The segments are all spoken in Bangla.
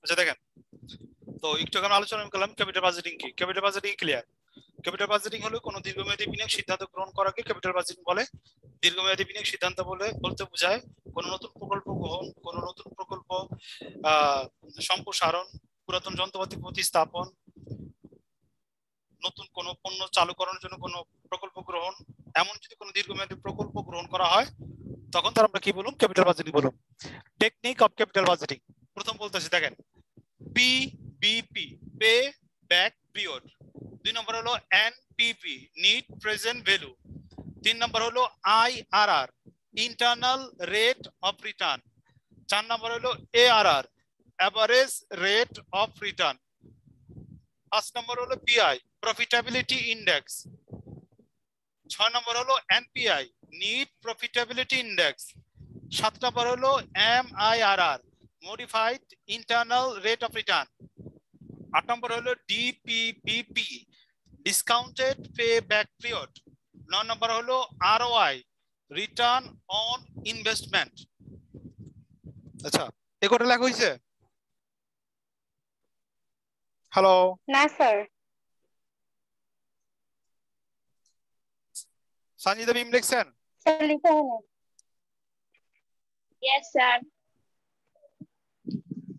আচ্ছা দেখেন, তো একটু আমরা আলোচনা করলাম ক্যাপিটাল বাজেটিং কি। Capital budgeting clear? Capital budgeting হলো কোনো দীর্ঘমেয়াদী বিনিয়োগ সিদ্ধান্ত গ্রহণ করাকে ক্যাপিটাল বাজেটিং বলে। দীর্ঘমেয়াদী বিনিয়োগ সিদ্ধান্ত বলতে বোঝায় কোনো নতুন প্রকল্প গ্রহণ, কোনো নতুন প্রকল্প সম্প্রসারণ, পুরাতন যন্ত্রপাতি প্রতিস্থাপন, নতুন কোনো পণ্য চালু করার জন্য কোনো প্রকল্প গ্রহণ, এমন যদি কোনো দীর্ঘমেয়াদী প্রকল্প গ্রহণ করা হয় তখন তার আমরা কি বলুন? ক্যাপিটাল বাজেটিং বলুন। টেকনিক অফ ক্যাপিটাল বাজেটিং প্রথম বলতেছি দেখেন, PBP, pay back period. 2 number হলো NPV, net present value. 3 number হলো IRR, internal rate of return. 4 number হলো ARR, average rate of return. 5 number হলো পিআই, প্রফিটেবিলিটি ইন্ডেক্স। 6 নম্বর হলো NPI, net profitability index. 7 number হলো MIRR, modified internal rate of return. 8 number হলো DPBP, discounted pay back period. 9 নম্বর হলো আরওআই, রিটার্ন অন ইনভেস্টমেন্ট। আচ্ছা, এই কোটা লেখা হয়েছে? হ্যালো? না স্যার। সঞ্জিদা মিম লিখছেন? স্যার লিখা হয়নি। Yes, sir.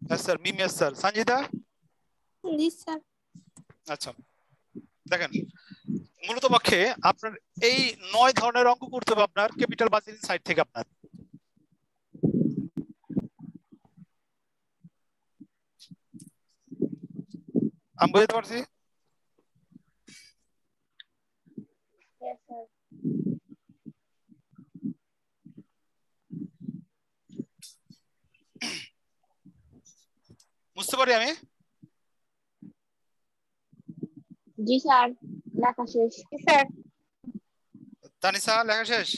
Yes sir, মিম yes sir. Sanjida? Yes, sir. আচ্ছা দেখেন, মূলত পক্ষে আপনার এই 9 ধরনের অঙ্ক করতে হবে আপনার ক্যাপিটাল বাজেটিং সাইড থেকে। আপনার আমি বুঝতে পারছি? Yes, sir. বুঝতে পারি আমি? জি স্যার, লেখা শেষ। স্যার তানিসা লেখা শেষ?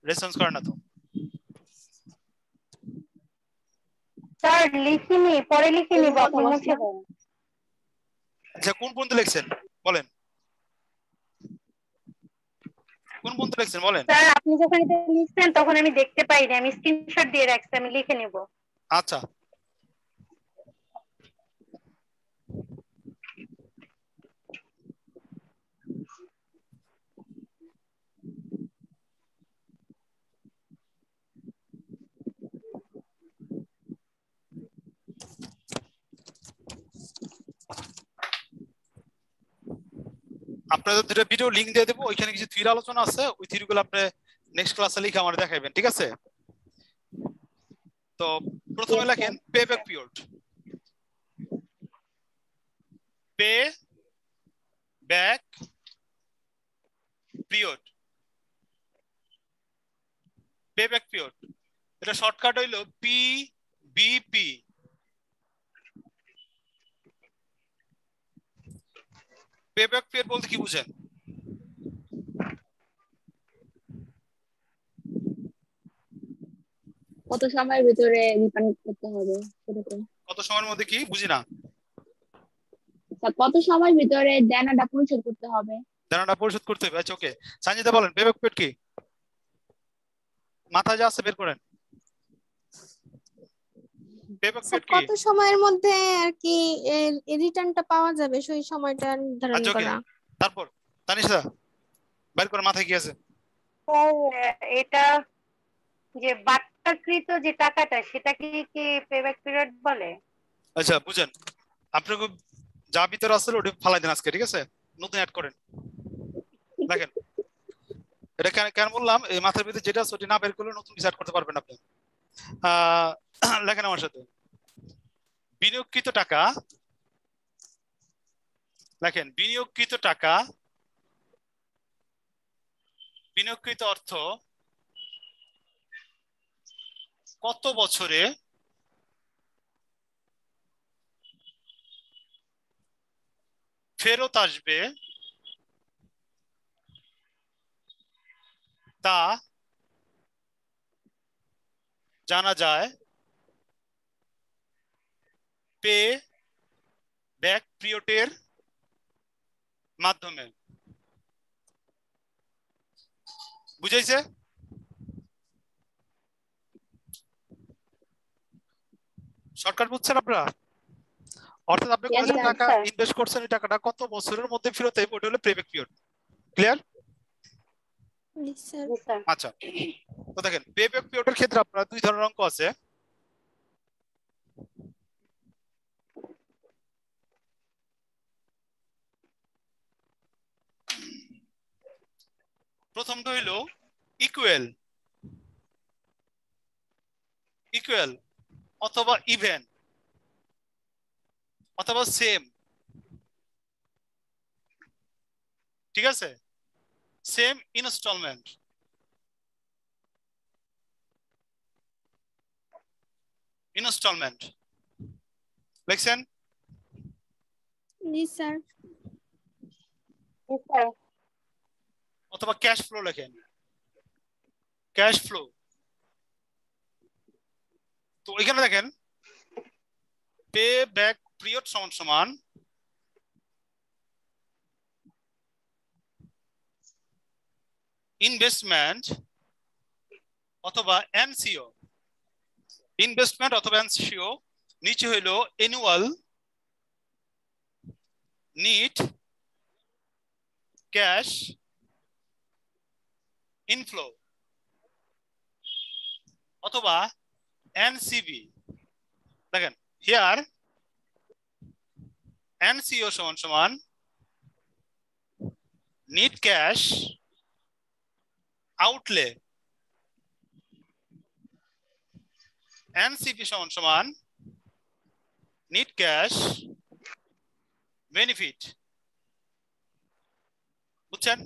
রেসপন্স করে না তো। স্যার লিখিনি, পরে লিখে নিব, কথা আপনি মুছে বলছিলাম। দেন। আচ্ছা কোন পর্যন্ত লিখছেন বলেন? কোন পর্যন্ত লিখছেন বলেন? স্যার আপনি যখন এটা লিখছেন তখন আমি দেখতে পাইনি, আমি স্ক্রিনশট দিয়ে রাখছি, আমি লিখে নিব। আচ্ছা আপনাদের দুটো ভিডিও লিংক দিয়ে দেবো, ওইখানে কিছু থিওরি আলোচনা আছে, ওই থিওরিগুলো আপনি নেক্সট ক্লাসে লিখে আমাদের দেখাবেন, ঠিক আছে? তো প্রথমে Yes, লেখেন sir. Pay back period. Pay back period, pay back period, এটা শর্টকাট হইলো পিবিপি। পে ব্যাক পিরিয়ড বলতে কি বুঝেন? কত সময়ের ভিতরে রিফান্ড করতে হবে সেরকম। কত সময়ের মধ্যে কি বুঝি না? স্যার কত সময়ের ভিতরে দেনাটা পরিশোধ করতে হবে? দেনাটা পরিশোধ করতে হবে। আচ্ছা ওকে, সঞ্জিতা বলেন পে ব্যাক পিরিয়ড কি? মাথায় যা আছে বের করেন। পে ব্যাক স্যার পিরিয়ড কি? কত সময়ের মধ্যে আর কি রিটার্নটা পাওয়া যাবে সেই সময়টা নির্ধারণ আচ্ছা ওকে, করা। তারপর তানিশা বের করে মাথায় কি আছে? স্যার এটা যে বাট্টাকৃত যে টাকাটা সেটা কি পেব্যাক পিরিয়ড বলে? আচ্ছা বুঝেন, আপনাকে যা ভিতরে আছে ওটা ফালাই দেন আজকে, ঠিক আছে? নতুন অ্যাড করেন। দেখেন এটা কেন কেন বললাম, এই মাথার ভিতরে যেটা আছে ওটা না বের করলে নতুন কিছু অ্যাড করতে পারবেন আপনি। লেখেন আমার সাথে, বিনিয়োগকৃত টাকা, লেখেন বিনিয়োগকৃত টাকা, বিনিয়োগকৃত অর্থ কত বছরে ফেরত আসবে তা জানা যায় পে ব্যাক পিরিয়ডের মাধ্যমে। বুঝাইছে? শর্টকাট বুঝছেন আপনারা? অর্থাৎ আপনি Yes, কত sir. টাকা স্যার ইনভেস্ট করছেন এই টাকাটা কত বছরের মধ্যে ফেরত আসবে ওটা হলো পেব্যাক পিরিয়ড। ক্লিয়ার? জি স্যার। জি স্যার আচ্ছা, তো দেখেন পেব্যাক পিরিয়ডের ক্ষেত্রে আপনারা দুই ধরনের অঙ্ক আছে। প্রথমটা হইলো ইকুয়াল ইকুয়াল অথবা ইভেন অথবা সেম, ঠিক আছে? সেম ইনস্টলমেন্ট, ইনস্টলমেন্ট লিখছেন? জি স্যার। জি স্যার অথবা ক্যাশ ফ্লো লেখেন, ক্যাশ ফ্লো। তো এখানে দেখেন পে ব্যাক পিরিয়ড সমান সমান ইনভেস্টমেন্ট অথবা এনসিও, ইনভেস্টমেন্ট অথবা এনসিও, নিচে হইলো অ্যানুয়াল নিট ক্যাশ ইনফ্লো অথবা এনসিবি। দেখেন হিয়ার এনসিও সমান সমান নিট ক্যাশ আউটলে, এনসিবি সমান সমান নিট ক্যাশ বেনিফিট। বুঝছেন?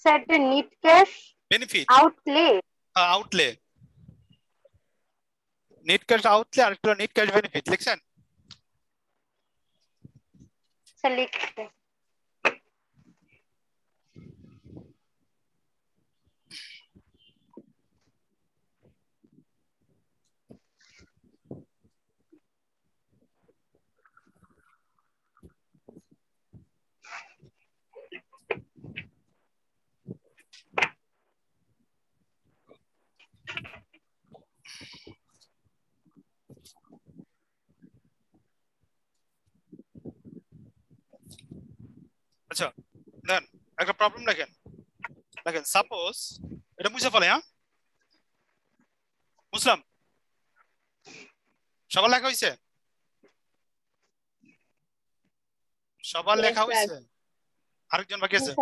Sir NEET cash benefit outlay outlay, net cash outlay আর একটা নেট ক্যাশ বেনিফিট লিখছেন? স্যার লিখতে আচ্ছা দেন একটা প্রবলেম দেখেন, দেখেন সাপোজ এটা মুছে ফেলে, হ্যাঁ বুঝলাম? সবার লেখা হয়েছে? সবার Yes, লেখা sir. হয়েছে? আরেকজন বাকি জি আছে? স্যার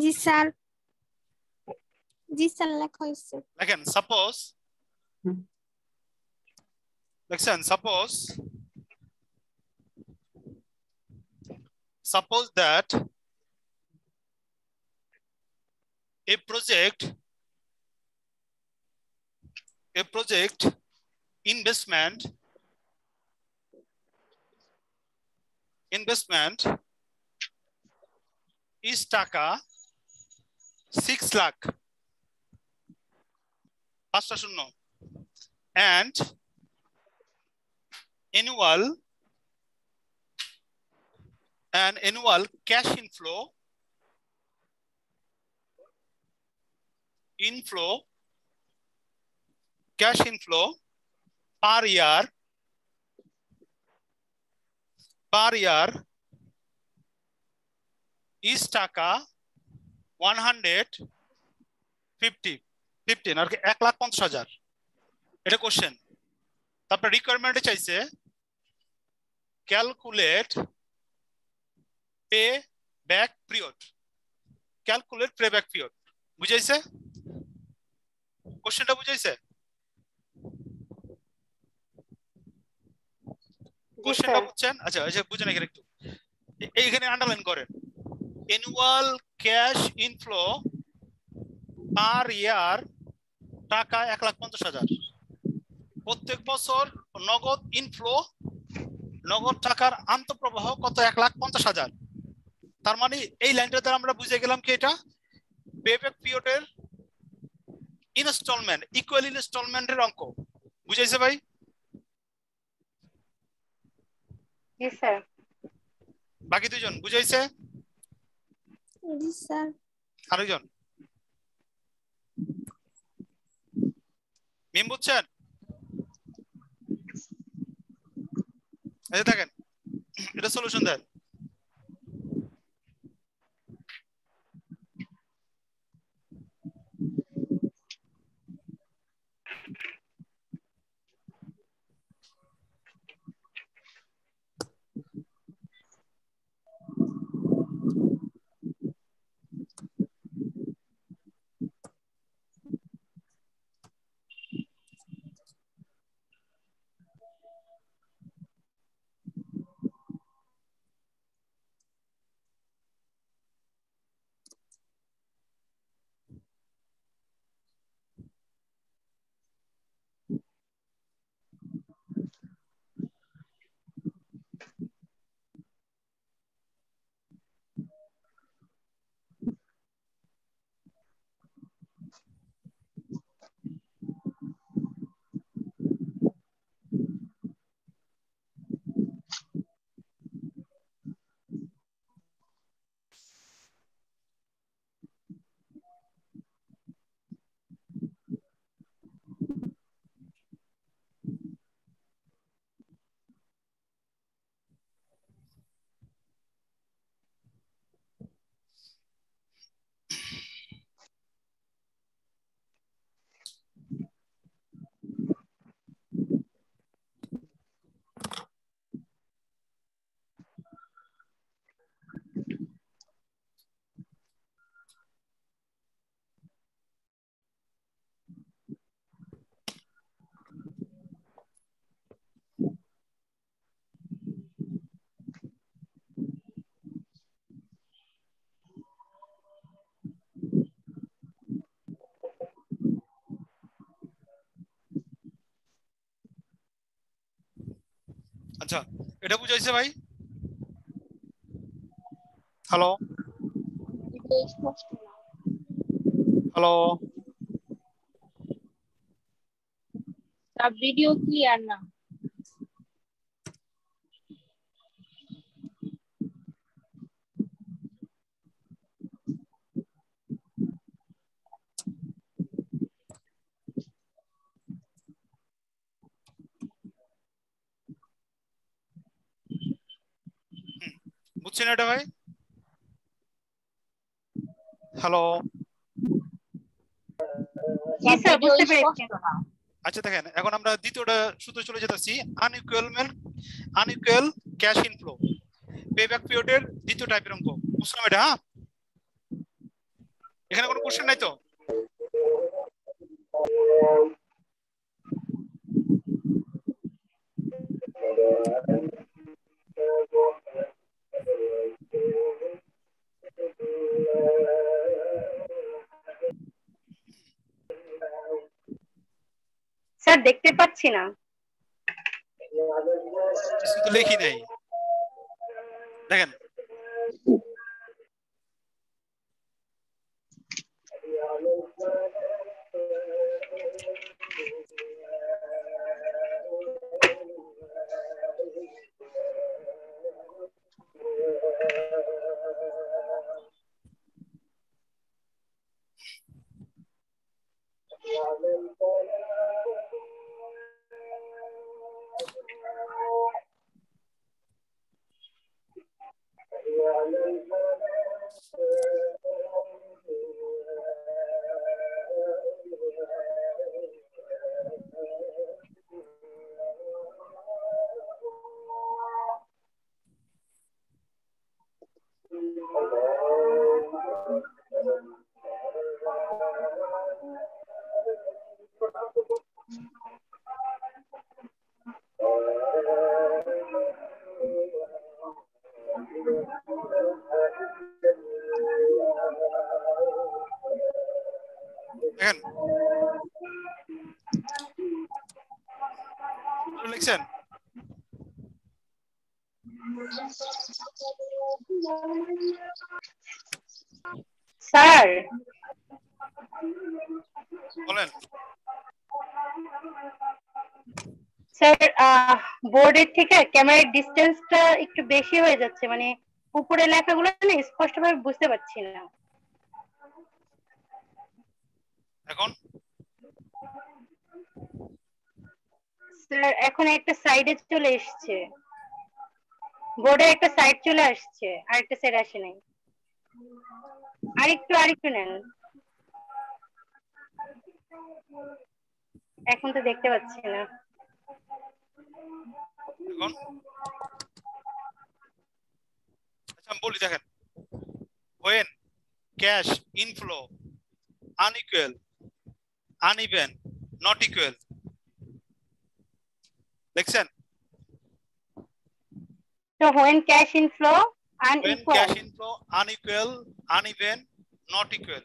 জি স্যার। জি স্যার লেখা হয়েছে। দেখেন সাপোজ, দেখছেন suppose, suppose that a project investment is টাকা 6 লাখ 5টা শূন্য and annual cash inflow cash inflow per year is টাকা 115 আর কি 1,50,000। এটা কোশ্চেন। তারপর রিকোয়ারমেন্টে চাইছে calculate pay back period, calculate pay back period. বুঝাইছে? কোশ্চেনটা বুঝাইছে? কোশ্চেনটা বুঝছেন? আচ্ছা আচ্ছা বুঝেন এখানে একটু, এইখানে আন্ডারলাইন করেন অ্যানুয়াল ক্যাশ ইনফ্লো পার ইয়ার টাকা 1,50,000। প্রত্যেক বছর নগদ ইনফ্লো, নগদ টাকার আন্তঃপ্রবাহ কত? 1,50,000। তার মানে এই লাইনটা দ্বারা আমরা বুঝে গেলাম কি এটা পেব্যাক পিরিয়ডের ইনস্টলমেন্ট, ইকুয়াল ইনস্টলমেন্টের অঙ্ক। বুঝাইছে ভাই? জি স্যার বাকি দুইজন বুঝাইছে? জি স্যার। আরেকজন মিম বুঝছেন? এই যে দেখেন এটা সলিউশন দেন। আচ্ছা এটা বুঝাইছে ভাই? হ্যালো হ্যালো ভিডিও ক্লিয়ার না। বুঝছেন এটা ভাই? হ্যালো জি স্যার, ভিডিও বুঝতে পেরেছি। স্পষ্ট না। আচ্ছা দেখেন এখন আমরা দ্বিতীয়টা সূত্রে চলে যেতেছি, আনইকুয়াল ক্যাশ ইনফ্লো পেব্যাক পিরিয়ডের দ্বিতীয় টাইপের অঙ্ক। বুঝলাম এটা? হ্যাঁ, এখানে কোনো কোশ্চেন নাই তো? স্যার দেখতে পাচ্ছি না। কিছু তো লেখি নাই দেখেন। দেখেন লিখছেন? স্যার বলেন। স্যার বোর্ডের থেকে ক্যামেরার ডিসটেন্সটা একটু বেশি হয়ে যাচ্ছে, মানে উপরে লেখাগুলো না স্পষ্টভাবে বুঝতে পারছি না। এখন স্যার এখন একটা সাইডে চলে এসেছে, বোর্ডে একটা সাইড চলে আসছে, আরেকটা সাইড আসে নাই। আরেকটু নেন, এখন তো দেখতে পাচ্ছি না। এখন আচ্ছা আমি বলি, দেখেন, when cash inflow unequal, uneven, not equal, দেখছেন? So when cash inflow When unequal, cash inflow unequal, uneven, not equal.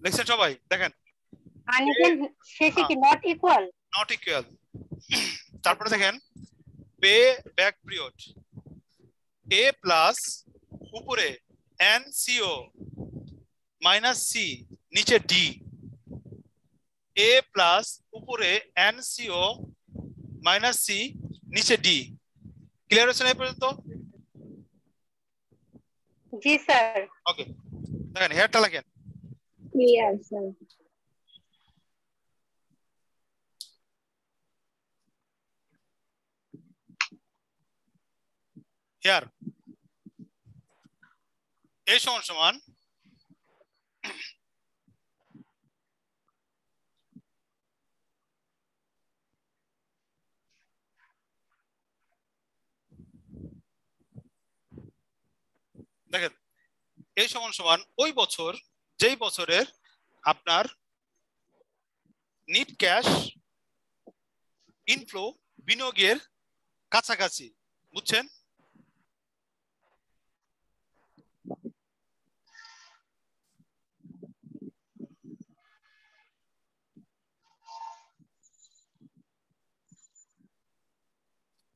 দেখছেন সবাই? দেখেন, uneven শেষে কি not equal? not equal। তারপরে দেখেন, পে ব্যাক পিরিয়ড এ প্লাস উপরে এন সিও মাইনাস সি নিচে ডি, এ প্লাস উপরে এন সিও মাইনাস সি নিচে ডি। ক্লিয়ার হচ্ছে না এই পর্যন্ত? জি স্যার। ওকে, দেখেন হেয়ারটা লাগেন। Clear sir. হেয়ার এ সমান সমান দেখেন এই সমান সমান ওই বছর যেই বছরের আপনার নিট ক্যাশ ইনফ্লো বিনিয়োগের কাছাকাছি, বুঝছেন?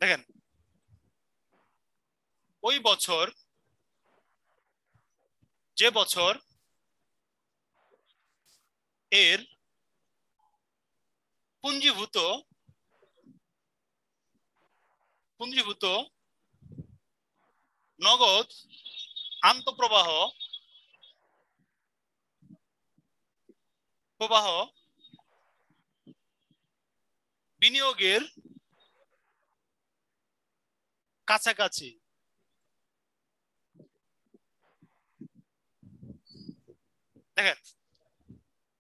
দেখেন ওই বছর যে বছর এর পুঞ্জীভূত নগদ আন্তঃপ্রবাহ বিনিয়োগের কাছাকাছি। দেখেন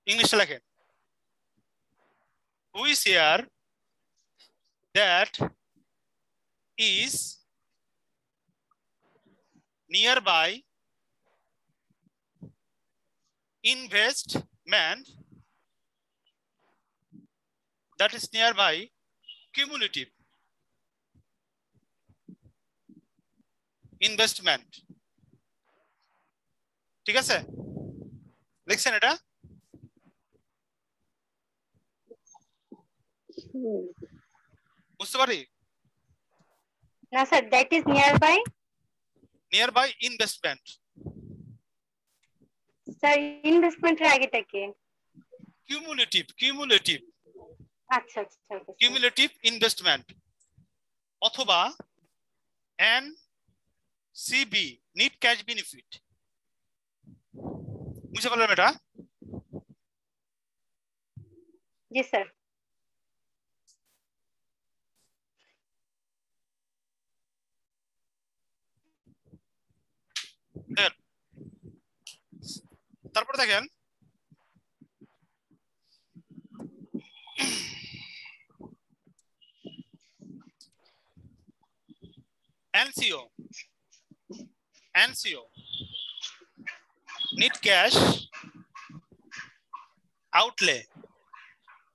ইংলিশে লেখেন, which year that is nearby investment that is nearby cumulative investment। ঠিক আছে, লিখছেন এটা? বুঝতে পারি? না sir, that is nearby investment. Sir ইনভেস্টমেন্টের আগেটা কি? কিউমুলেটিভ আচ্ছা আচ্ছা কিউমুলেটিভ ইনভেস্টমেন্ট অথবা N CB net cash benefit. বুঝতে পারলাম এটা? জি স্যার। তারপর দেখেন এনসিও নিট ক্যাশ আউটলে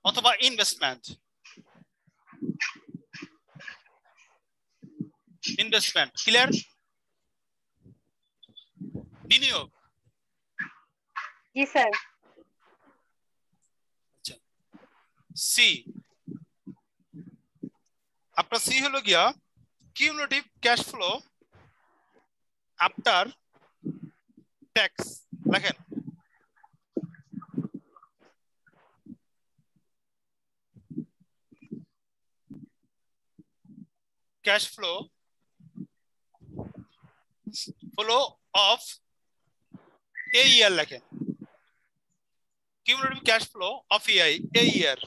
অথবা ইনভেস্টমেন্ট ক্লিয়ার? বিনিয়োগ। জি স্যার। আচ্ছা, সি আপনার সি হলো গিয়া cumulative cash flow after tax. লেখেন cash flow of a year লেখেন, cumulative cash flow of a year.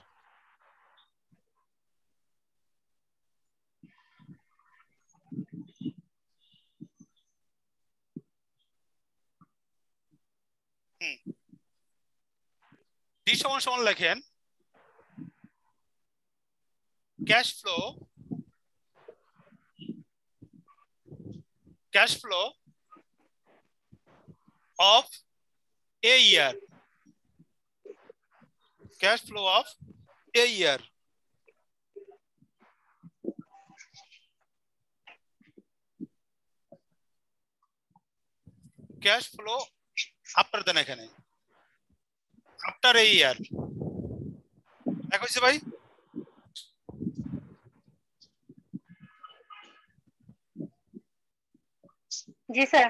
D সমান সমান লেখেন cash flow of a year, cash flow of a year, cash flow after দেন এখানে after a year। এক হইছে ভাই? জি স্যার।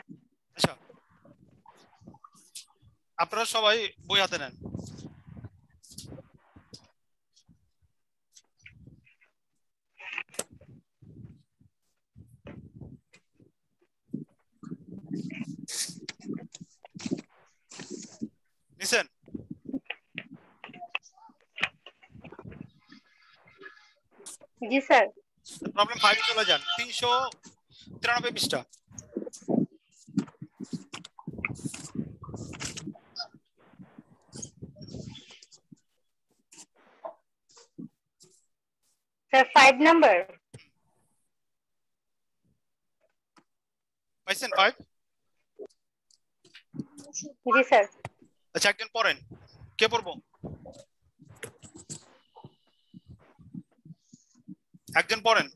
আচ্ছা, আপনারা সবাই বই হাতে নেন। নিছেন? জি স্যার। প্রবলেম 5 চলে যান, 393 পৃষ্ঠা। Sir 5 number. পাইছেন 5? জি স্যার। আচ্ছা, একজন পড়েন, কে পড়বো? একজন পড়েন।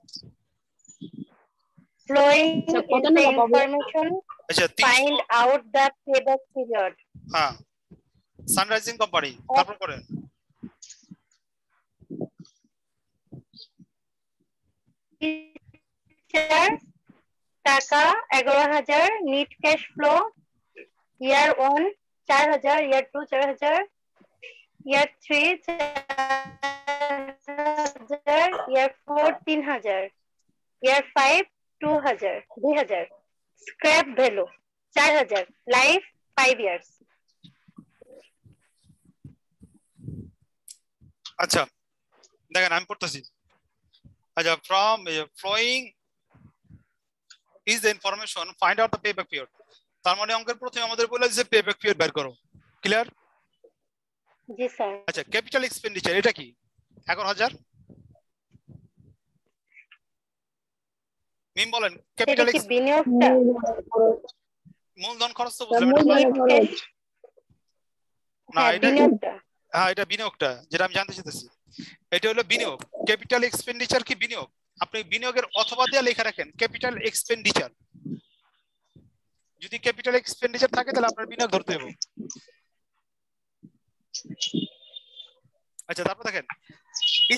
Flowing in the information, আচ্ছা, find out the payback period. হ্যাঁ, সানরাইজিং কোম্পানি। তারপর পড়েন। টাকা 11,000, নেট ক্যাশ ফ্লো ইয়ার 1 4,000, ইয়ার 2 4,000, ইয়ার 3 4,000, ইয়ার 4 3,000, ইয়ার 5 2,000 2,000, স্ক্র্যাপ ভ্যালু 4,000, লাইফ 5 ইয়ার্স। আচ্ছা দেখেন, আমি পড়তেছি। আচ্ছা, from flowing is the information, find out the payback period। তার মানে অঙ্কের প্রথমে আমাদের বলে যে পেব্যাক পিরিয়ড বের করো। ক্লিয়ার? জি স্যার। আচ্ছা, ক্যাপিটাল এক্সপেন্ডিচার এটা কি? 11,000। মিম বলেন, ক্যাপিটাল এটা কি বিনিয়োগটা? মূলধন খরচ তো বুঝলাম না, এটা বিনিয়োগটা। হ্যাঁ, এটা বিনিয়োগটা যেটা আমি জানতে চাইতেছি। এটা হলো বিনিয়োগ। ক্যাপিটাল এক্সপেন্ডিচার কি বিনিয়োগ? আপনি বিনিয়োগের অথবা দিয়ে লেখা রাখেন ক্যাপিটাল এক্সপেন্ডিচার। যদি ক্যাপিটাল এক্সপেন্ডিচার থাকে তাহলে আপনার বিনিয়োগ ধরতে হবে। আচ্ছা, তারপর দেখেন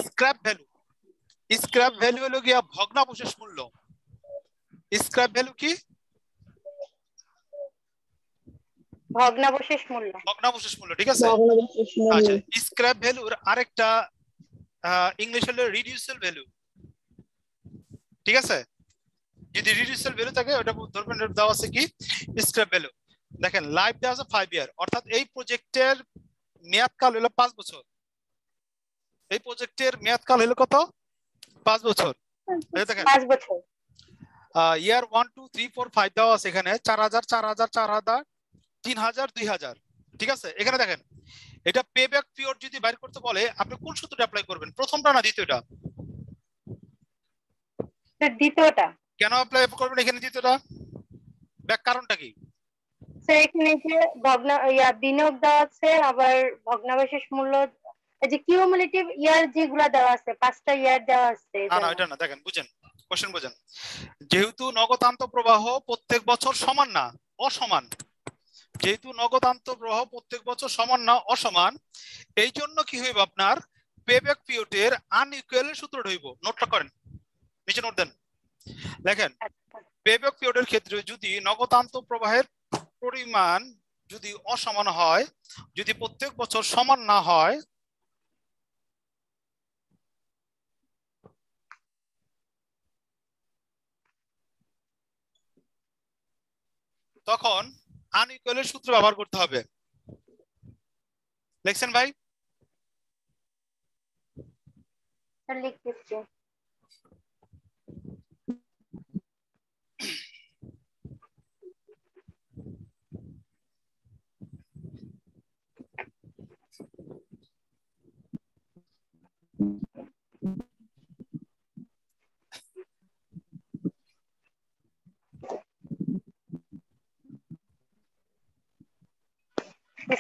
স্ক্র্যাপ ভ্যালু। স্ক্র্যাপ ভ্যালু হলো গিয়া ভগ্নাবশেষ মূল্য। স্ক্র্যাপ ভ্যালু কি? ভগ্নাবশেষ মূল্য। ভগ্নাবশেষ মূল্য, ঠিক আছে। আচ্ছা, স্ক্র্যাপ ভ্যালুর আরেকটা ইংলিশ হলো রিডিউসেবল ভ্যালু, ঠিক আছে। যদি রিডিউসেবল ভ্যালু থাকে ওটা ধরবেন দেওয়া আছে কি স্ক্র্যাপ ভ্যালু। দেখেন লাইফ দেওয়া আছে 5 ইয়ার, অর্থাৎ এই প্রজেক্টের মেয়াদকাল হলো 5 বছর। এই প্রজেক্টের মেয়াদকাল হলো কত? 5 বছর। দেখেন 5 বছর। ইয়ার 1 2 3 4 5 দেওয়া আছে এখানে 4,000 4,000 4,000 3,000 2,000, ঠিক আছে। এখানে দেখেন এটা পেব্যাক পিরিয়ড যদি বাইর করতে বলে আপনি কোন সূত্রটা অ্যাপ্লাই করবেন? প্রথমটা না দ্বিতীয়টা? দ্বিতীয়টা। কেন অ্যাপ্লাই করবেন এখানে দ্বিতীয়টা? ব্যাক কারণটা কি? স্যার এখানে যে বিনিয়োগ দেওয়া আছে, আবার ভগ্নাবশেষ মূল্য, এই যে কিউমুলেটিভ ইয়ার যেগুলা দেওয়া আছে 5টা ইয়ার দেওয়া আছে। না এটা না, দেখেন বুঝেন, কোশ্চেন বুঝেন। যেহেতু নগদান্ত প্রবাহ প্রত্যেক বছর সমান না অসমান, যেহেতু নগদান্ত প্রবাহ প্রত্যেক বছর সমান না অসমান, এই জন্য কি হইব আপনার পেব্যাক পিরিয়ডের আনইকুয়াল সূত্রটা হইব। নোটটা করেন, নিচে নোট দেন। দেখেন পেব্যাক পিরিয়ডের ক্ষেত্রে যদি নগদান্ত প্রবাহের পরিমাণ যদি অসমান হয়, যদি প্রত্যেক বছর সমান না হয়, তখন আনইকুয়ালের সূত্র ব্যবহার করতে হবে। লিখছেন ভাই? স্যার লিখতেছি।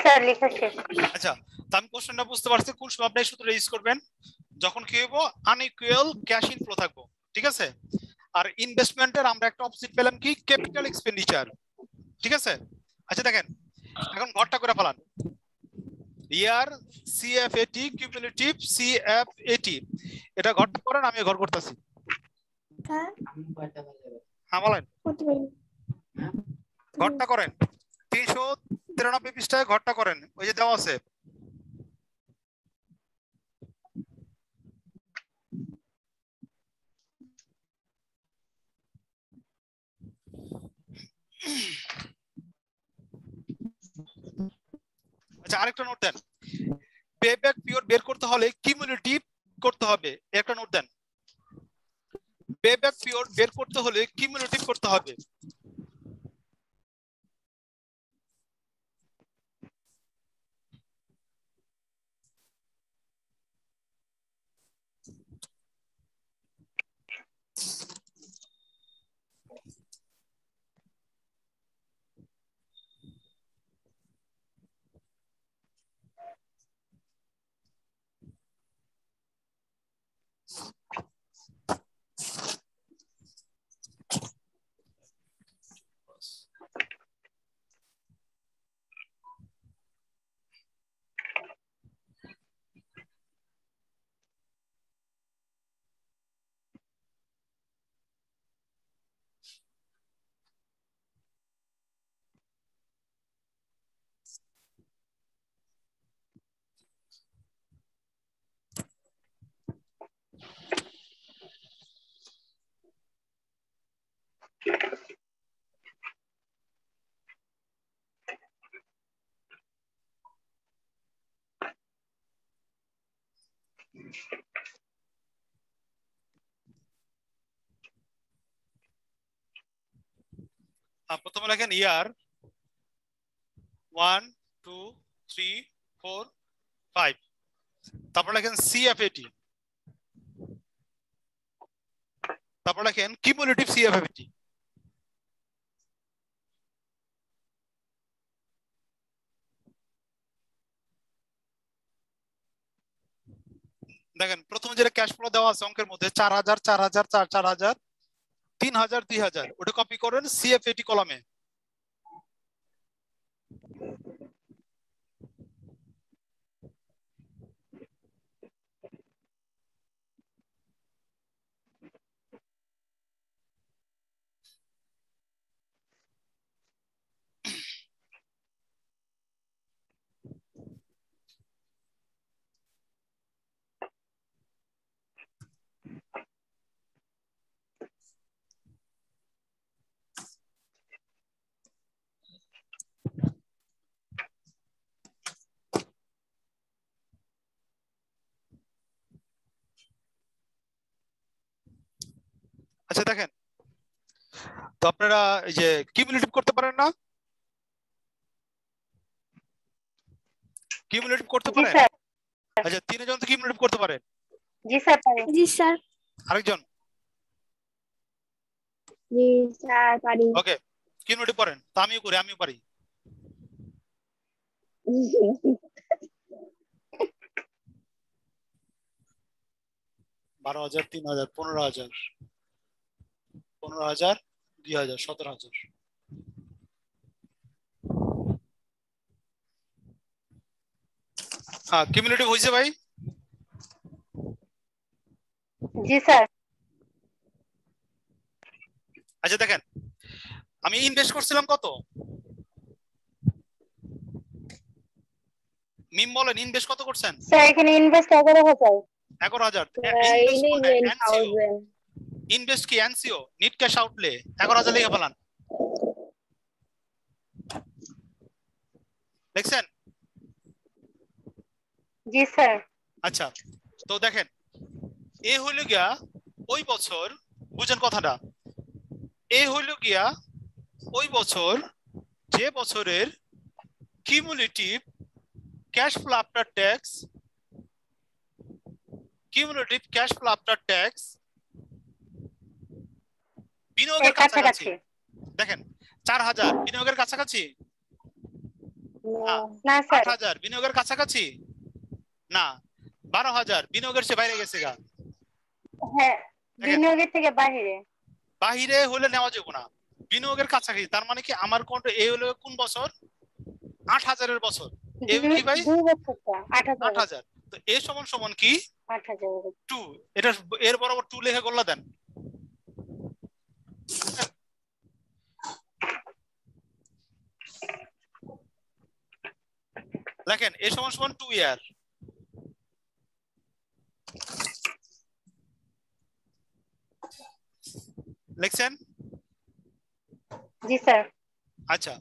স্যার লেখা শেষ। আচ্ছা, তো আমি কোশ্চেনটা বুঝতে পারছি। কোন সময় আপনি এই সূত্র ইউজ করবেন? যখন কি হইব আনইকুয়াল ক্যাশ ইনফ্লো থাকবো, ঠিক আছে? আর ইনভেস্টমেন্টের আমরা একটা অপোজিট পেলাম কি? ক্যাপিটাল এক্সপেন্ডিচার, ঠিক আছে? আচ্ছা দেখেন, এখন ঘরটা করে ফেলান। ইয়ার সিএফএটি কিউমুলেটিভ সিএফএটি, এটা ঘরটা করেন, আমি ঘর করতেছি। হ্যাঁ বলেন, ঘরটা করেন 393 পৃষ্ঠায় ঘরটা করেন, ওই যে দেওয়া আছে। আচ্ছা আরেকটা নোট দেন, পেব্যাক পিরিয়ড বের করতে হলে কিউমুলেটিভ করতে হবে। একটা নোট দেন, পেব্যাক পিরিয়ড বের করতে হলে কিউমুলেটিভ করতে হবে। প্রথমে লেখেন ইয়ার 1 2 3 4 5, তারপর লেখেন সিএফএটি, তারপর লেখেন কিউমুলেটিভ সিএফএটি। দেখেন প্রথমে যেটা ক্যাশ ফ্লো দেওয়া আছে অঙ্কের মধ্যে 4000 4000 4000 3000 3000, ওটা কপি করেন সিএফএটি কলামে। আচ্ছা দেখেন, তো আপনারা এই যে কিউমুলেটিভ করতে পারেন না? কিউমুলেটিভ করতে জি পারেন? স্যার। আচ্ছা তিনজন তো কিউমুলেটিভ করতে পারেন। জি স্যার পারি। জি স্যার। আরেকজন? জি স্যার পারি। ওকে, কিউমুলেটিভ করেন। তো আমিও করি, আমিও পারি। বারো হাজার, 3000, 15000, 15000, 2000, 17000। হ্যাঁ কিউমুলেটিভ হয়েছে ভাই? জি স্যার। আচ্ছা দেখেন, আমি ইনভেস্ট করছিলাম কত? মিম বলেন, ইনভেস্ট কত করছেন? স্যার এখানে ইনভেস্ট 11,000। 11000। $11,000 ইনভেস্ট কি এনসিও, নিট ক্যাশ আউটলে 11000 লিখে ফেলান। দেখছেন? জি স্যার। আচ্ছা, তো দেখেন এ হইল গিয়া ওই বছর, বুঝেন কথাটা, এ হইল গিয়া ওই বছর যে বছরের cumulative cash flow after tax, cumulative cash flow after tax বিনিয়োগের কাছাকাছি। দেখেন 4000 বিনিয়োগের কাছাকাছি না স্যার। 8000 বিনিয়োগের কাছাকাছি না, 12000 বিনিয়োগের চেয়ে বাইরে গেছে গা। হ্যাঁ, বিনিয়োগের থেকে বাইরে। বাহিরে হলে নেওয়া যাবে না, বিনিয়োগের কাছাকাছি। তার মানে কি আমার কোনটা এই হলো কোন বছর? 8000 এর বছর। এই কি ভাই? 2 বছরটা 8000। 8000। তো এ সমান সমান কি 8000। 2। এটা এর বরাবর 2 লেখা করলা দেন। লেখেন এ সমান সমান 2 ইয়ার। লিখছেন? জি স্যার। আচ্ছা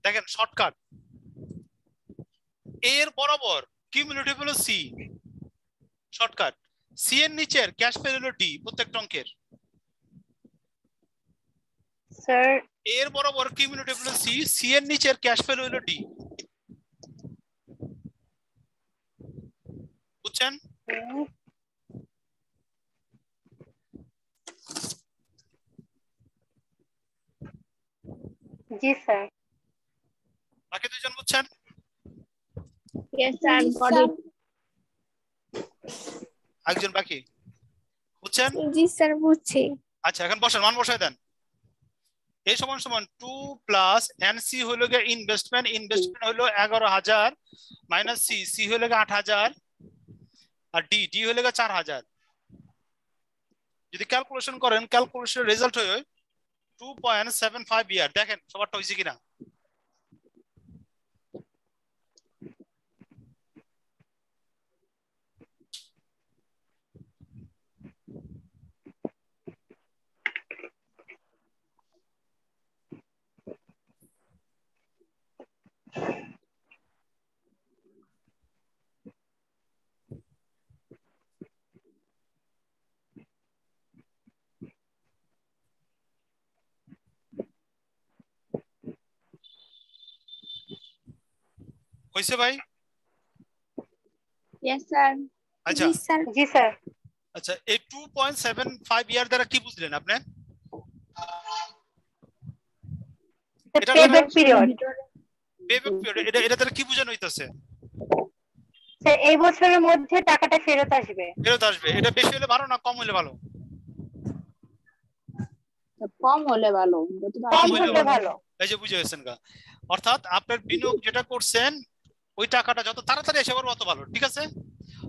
দেখেন শর্টকাট, এর বরাবর কিউমুলেটিভ হলো সি, শর্টকাট সি এর নিচের ক্যাশ ফ্লো হলো ডি প্রত্যেকটা অঙ্কের। স্যার এর বরাবর কিউমুলেটিভ হলো সি, সি এর নিচের ক্যাশ ফ্লো হলো ডি। বুঝছেন? জি স্যার। বাকি দুইজন বুঝছেন? Yes, sir. Got it. একজন বাকি বুঝছেন? জি স্যার বুঝছি। আচ্ছা এখন বসেন, মান বসায় দেন। এই সমান সমান 2 প্লাস এনসি হলো গিয়ে ইনভেস্টমেন্ট, ইনভেস্টমেন্ট হলো 11000 মাইনাস সি, সি হলো গিয়ে 8000 আর ডি, ডি হলো গিয়ে 4000। যদি ক্যালকুলেশন করেন ক্যালকুলেশনের রেজাল্ট হয় 2.75 ইয়ার। দেখেন সবারটা হয়েছে কিনা। হয়েছে ভাই? Yes, sir. আচ্ছা জি স্যার। জি স্যার। আচ্ছা এই 2.75 ইয়ার দ্বারা কি বুঝলেন আপনি? এটা পেব্যাক পিরিয়ড। পেব্যাক পিরিয়ড, এটা দ্বারা কি বোঝানো হইতাছে? স্যার এই বছরের মধ্যে টাকাটা ফেরত আসবে। ফেরত আসবে। এটা বেশি হলে ভালো না কম হলে ভালো? কম হলে ভালো, যত কম তাড়াতাড়ি হলে হলে হবে। ভালো। এই যে বুঝে গেছেন গা, অর্থাৎ আপনার বিনিয়োগ যেটা করছেন ওই টাকাটা যত তাড়াতাড়ি এসে পড়বে তত ভালো। ঠিক আছে?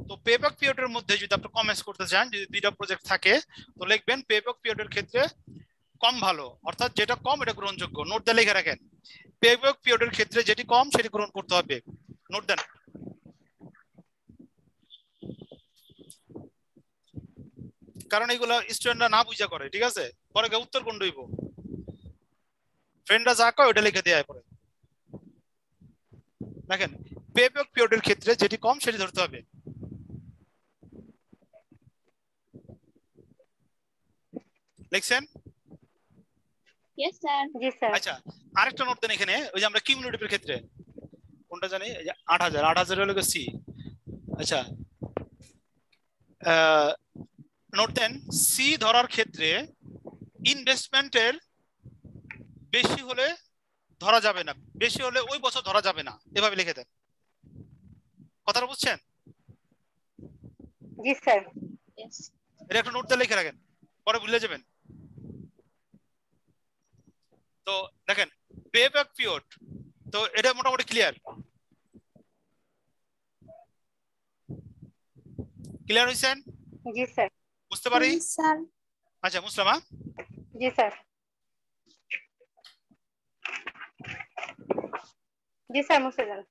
তো পেব্যাক পিরিয়ডের মধ্যে যদি আপনি কমেন্টস করতে চান, যদি দুইটা প্রজেক্ট থাকে তো লিখবেন পেব্যাক পিরিয়ডের ক্ষেত্রে কম ভালো, অর্থাৎ যেটা কম এটা গ্রহণযোগ্য। নোট দিয়ে লিখে রাখেন, পেব্যাক পিরিয়ডের ক্ষেত্রে যেটি কম সেটি গ্রহণ করতে হবে। নোট দেন। কারণ এগুলো স্টুডেন্টরা না বুঝা করে। ঠিক আছে? পরে গিয়ে উত্তর কোন হইব, ফ্রেন্ডরা যা কয় ওটা লিখে দেয় পরে। দেখেন পেব্যাক পিরিয়ডের ক্ষেত্রে যেটি কম সেটি ধরতে হবে। লিখছেন? Yes, sir. জি স্যার। আচ্ছা আরেকটা নোট দেন এখানে, ওই যে আমরা কিউমুলেটিভের ক্ষেত্রে কোনটা জানি, এই যে 8000, 8000 হলো সি। আচ্ছা নোট দেন সি ধরার ক্ষেত্রে ইনভেস্টমেন্টের বেশি হলে ধরা যাবে না, বেশি হলে ওই বছর ধরা যাবে না, এভাবে লিখে দেন। কথাটা বুঝছেন? জি স্যার। Yes. এটা একটা নোট দিয়ে লিখে রাখেন, পরে ভুলে যাবেন। তো দেখেন পেব্যাক পিরিয়ড, তো এটা মোটামুটি ক্লিয়ার, ক্লিয়ার হইছেন? জি স্যার। বুঝতে পারি? জি স্যার। আচ্ছা মুসলামা? জি স্যার। জি স্যার মুছে যান।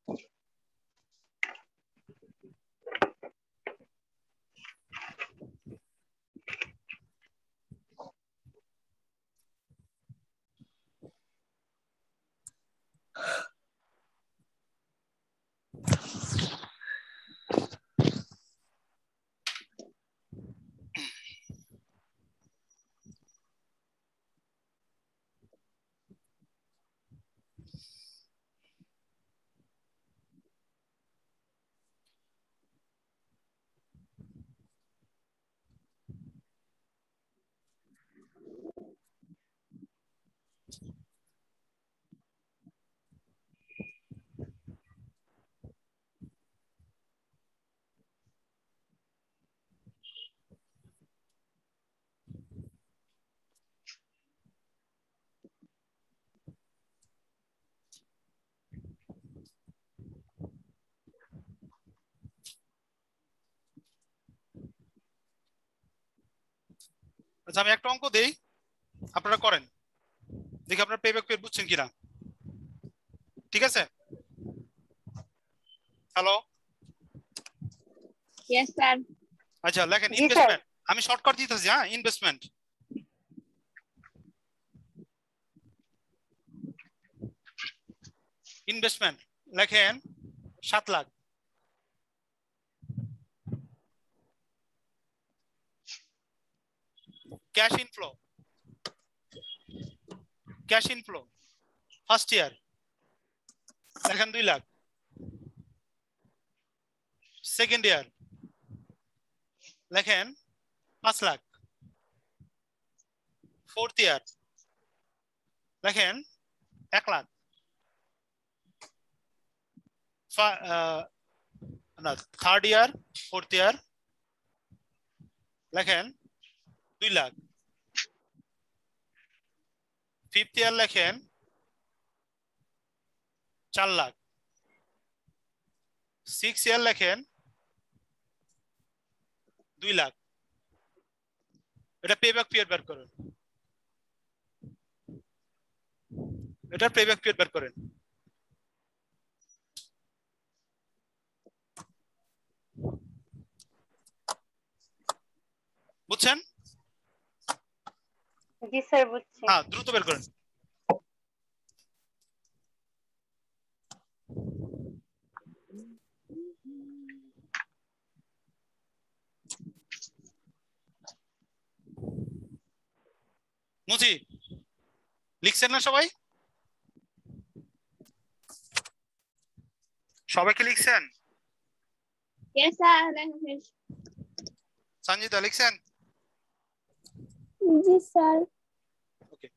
আচ্ছা আমি একটা অঙ্ক দেই, আপনারা করেন, দেখি আপনারা পেব্যাক পিরিয়ড বুঝছেন কিনা। ঠিক আছে? Hello, yes sir. আচ্ছা লেখেন জি স্যার। ইনভেস্টমেন্ট। আমি শর্টকাট দিতেছি, হ্যাঁ, ইনভেস্টমেন্ট। ইনভেস্টমেন্ট লেখেন 7 lakh. Cash inflow, cash inflow first year লেখেন 2 লাখ। সেকেন্ড ইয়ার লেখেন 5 লাখ। ফোর্থ ইয়ার লেখেন 1 লাখ। না, থার্ড ইয়ার, ফোর্থ ইয়ার লেখেন 2 লাখ। ফিফথ ইয়ার লেখেন 4 লাখ। সিক্স ইয়ার লেখেন 2 লাখ। এটা পেব্যাক পিরিয়ড বের করেন, এটা পেব্যাক পিরিয়ড বের করেন। বুঝছেন? জি স্যার বুঝছি। হ্যাঁ দ্রুত বের করেন। মুজি লিখছেন না সবাই? সবাইকে লিখছেন? ইয়েস স্যার, লেখা শেষ। সঞ্জিতা লিখছেন? জি স্যার। ওকে।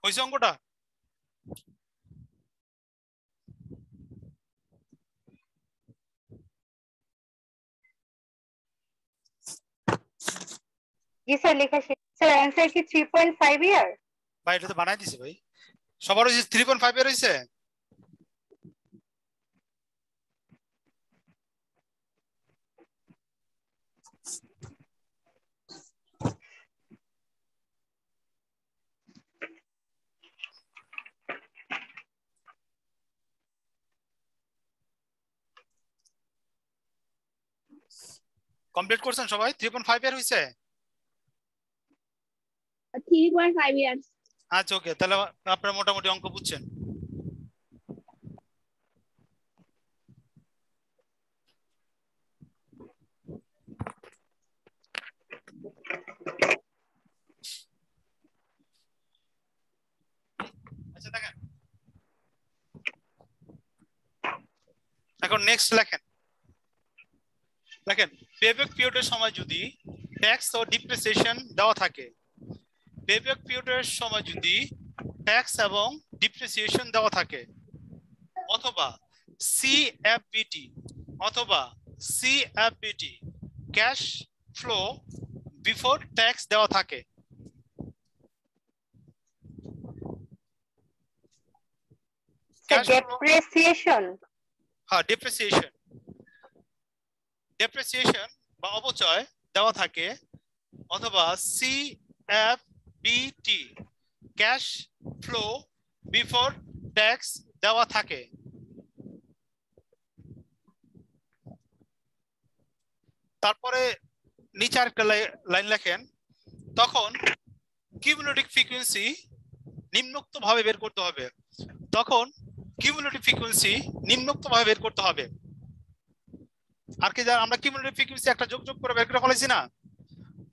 হইছে অঙ্কটা? জি স্যার, লেখা শেষ। স্যার অ্যান্সার কি 3.5 ইয়ার? ভাই এটা তো বানাই দিছে ভাই। সবার হইছে 3.5 এর হইছে? কমপ্লিট করছেন সবাই? 3.5 এর হইছে? 3.5 ইয়ার্স। আচ্ছা ওকে, তাহলে আপনারা মোটামুটি অঙ্ক বুঝছেন। আচ্ছা দেখেন, এখন নেক্সট লেখেন। দেখেন পেব্যাক পিরিয়ডের সময় যদি ট্যাক্স ও ডিপ্রিসিয়েশন দেওয়া থাকে, পেব্যাক পিরিয়ডের সময় যদি ট্যাক্স এবং ডিপ্রিসিয়েশন দেওয়া থাকে, অথবা সিএফবিটি অথবা সিএফবিটি ক্যাশ ফ্লো বিফোর ট্যাক্স দেওয়া থাকে, ক্যাশ ফ্লো ডেপ্রিসিয়েশন। হ্যাঁ ডেপ্রিসিয়েশন বা অপচয় দেওয়া থাকে, অথবা সিএফবিটি ক্যাশ ফ্লো বিফোর ট্যাক্স দেওয়া থাকে। তারপরে নিচে আরেকটা লাইন লেখেন, তখন কিউমুলেটিভ ফ্রিকোয়েন্সি নিম্নোক্ত ভাবে বের করতে হবে। তখন কিউমুলেটিভ ফ্রিকোয়েন্সি নিম্নোক্ত ভাবে বের করতে হবে। আর কি আমরা কিউমুলেটিভ ফ্রিকোয়েন্সি একটা যোগ করে বের করে ফেলেছি না?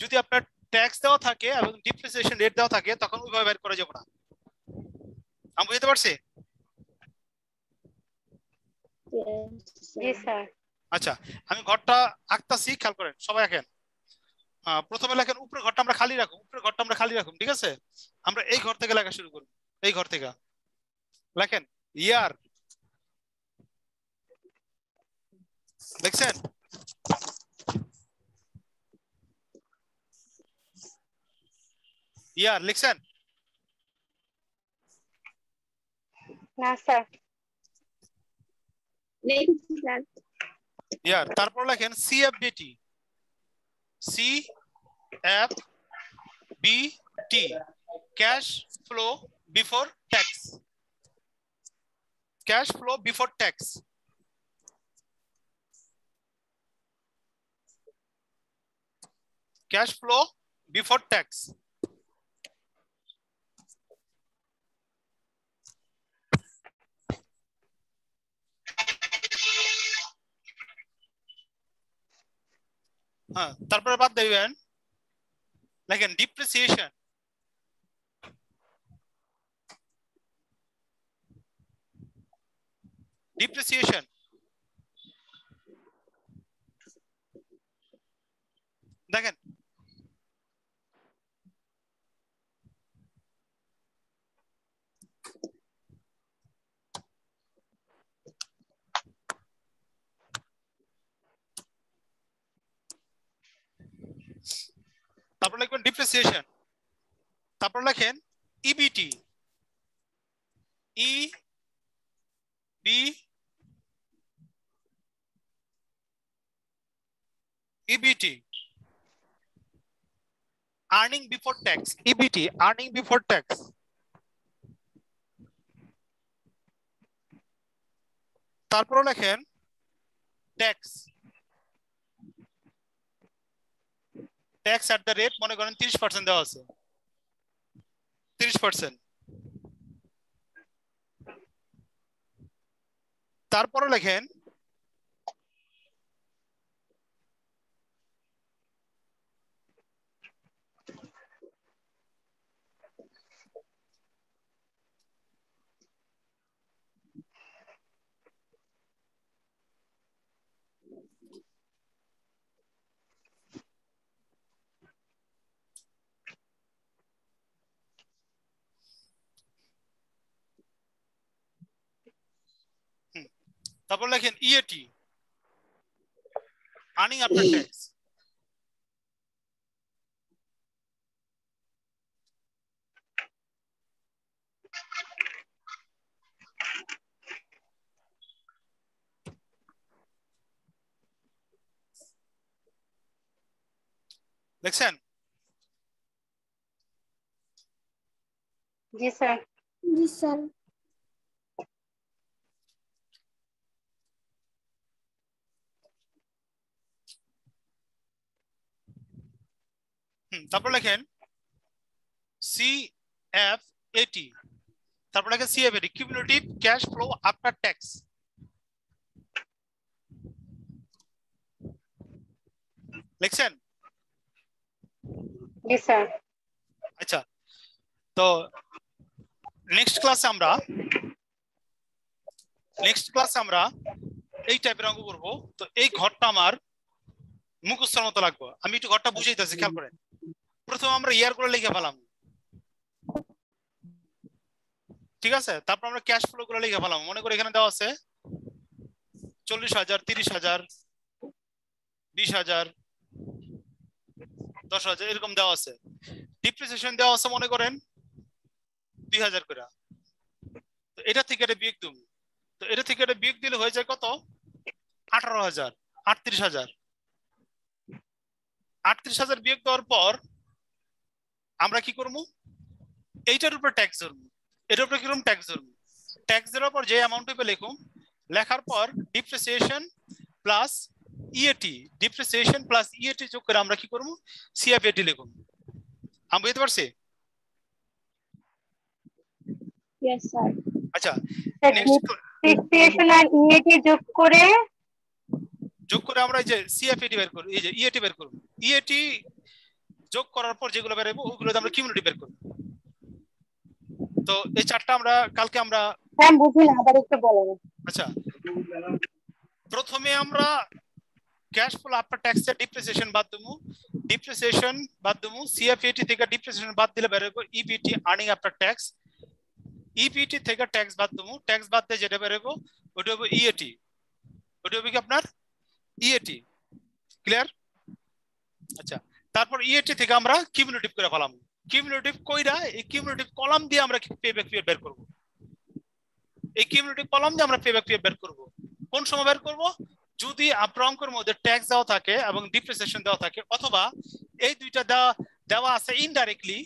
যদি আপনার ট্যাক্স দেওয়া থাকে এবং ডিপ্রিসিয়েশন রেট দেওয়া থাকে তখন ওইভাবে বের করা যাবে না। আমি বুঝতে পারছি? জি স্যার। আচ্ছা আমি ঘরটা আঁকতাছি, খেয়াল করেন সবাই আঁকেন। প্রথমে লেখেন উপরের ঘরটা আমরা খালি রাখুন, উপরের ঘরটা আমরা খালি রাখুন, ঠিক আছে? আমরা এই ঘর থেকে লেখা শুরু করব। এই ঘর থেকে লেখেন ইয়ার, দেখছেন? ইয়ার লিখছেন? না স্যার। লিখছি স্যার। ইয়ার, তারপর লেখেন CFBT, CFBT cash flow before tax, cash flow before tax. Cash flow before tax. হ্যাঁ, তারপরে বাদ দেবেন লেখেন ডিপ্রিসিয়েশন, ডিপ্রিসিয়েশন দেখেন তারপর লিখবেন ডিপ্রিসিয়েশন, তারপর লেখেন EBT, E B EBT earning before tax, EBT earning before tax. তারপর লেখেন tax, tax at the rate মনে করেন 30% দেওয়া আছে, 30%। তারপরে লেখেন তারপর লেখেন ইএটি আর্নিং আফটার ট্যাক্স। দেখছেন? জি স্যার। জি স্যার। তারপর লেখেন সিএফএটি, তারপর লেখেন CFAT cumulative cash flow after tax. লিখছেন? জি স্যার। আচ্ছা, তো নেক্সট ক্লাসে আমরা এই টাইপের অঙ্ক করব। তো এই ঘরটা আমার মুখস্থের মতো লাগবে। আমি একটু ঘরটা বুঝাইতেছি, খেয়াল করেন। প্রথমে আমরা ইয়ার গুলো লিখে ফেলাম, ঠিক আছে? তারপর আমরা ক্যাশ ফ্লো গুলো লিখে ফেলাম। মনে করি এখানে দেওয়া আছে 40,000, 30,000, 20,000, 10,000 এরকম দেওয়া আছে। ডিপ্রিসিয়েশন দেওয়া আছে মনে করেন 2,000 করে। তো এটা থেকে এটা বিয়োগ দিন। তো এটা থেকে এটা বিয়োগ দিলে হয়ে যায় কত? 18,000, 38,000। 38,000 বিয়োগ দেওয়ার পর আমরা কি করব? এইটার উপর ট্যাক্স ধরব। এটার উপরে কিরকম ট্যাক্স ধরব? ট্যাক্স দেওয়ার পর যে অ্যামাউন্ট হবে লিখুন। লেখার পর depreciation plus EAT, depreciation plus EAT যোগ করে আমরা কি করব? সিএফএটি লিখুন। আমি বুঝতে পারছি? Yes sir. আচ্ছা, নেক্সট ডিপ্রিসিয়েশন আর ইএটি যোগ করে আমরা এই যে সিএফএটি বের করব, এই যে ইএটি বের করব। ইএটি যোগ করার পর যেগুলো বের হবে ওগুলো আমরা কিউমুলেটিভ বের করব। তো এই চারটা আমরা কালকে আমরা হ্যাঁ বুঝি না, আবার একটু বলেন। আচ্ছা, প্রথমে আমরা ক্যাশ ফ্লো আফটার ট্যাক্স এর ডিপ্রিসিয়েশন বাদ দেবো, ডিপ্রিসিয়েশন বাদ দেবো, সিএফএটি থেকে ডিপ্রিসিয়েশন বাদ দিলে বের হবে EPT earning after tax. EPT থেকে ট্যাক্স বাদ দেবো, ট্যাক্স বাদ দিয়ে যেটা বের হবে ওটা হবে ইএটি, ওটা হবে কি আপনার ইএটি। ক্লিয়ার? আচ্ছা, তারপর ইএটি থেকে আমরা কিউমুলেটিভ করে ফেলাম। কিউমুলেটিভ কইরা এই কিউমুলেটিভ কলাম দিয়ে আমরা পেব্যাক পিরিয়ড বের করব। এই কিউমুলেটিভ কলাম দিয়ে আমরা পেব্যাক পিরিয়ড বের করব। কোন সময় বের করব? যদি আপনার অঙ্কের মধ্যে ট্যাক্স দেওয়া থাকে এবং ডিপ্রিসিয়েশন দেওয়া থাকে, অথবা এই দুইটা দেওয়া আছে ইনডাইরেক্টলি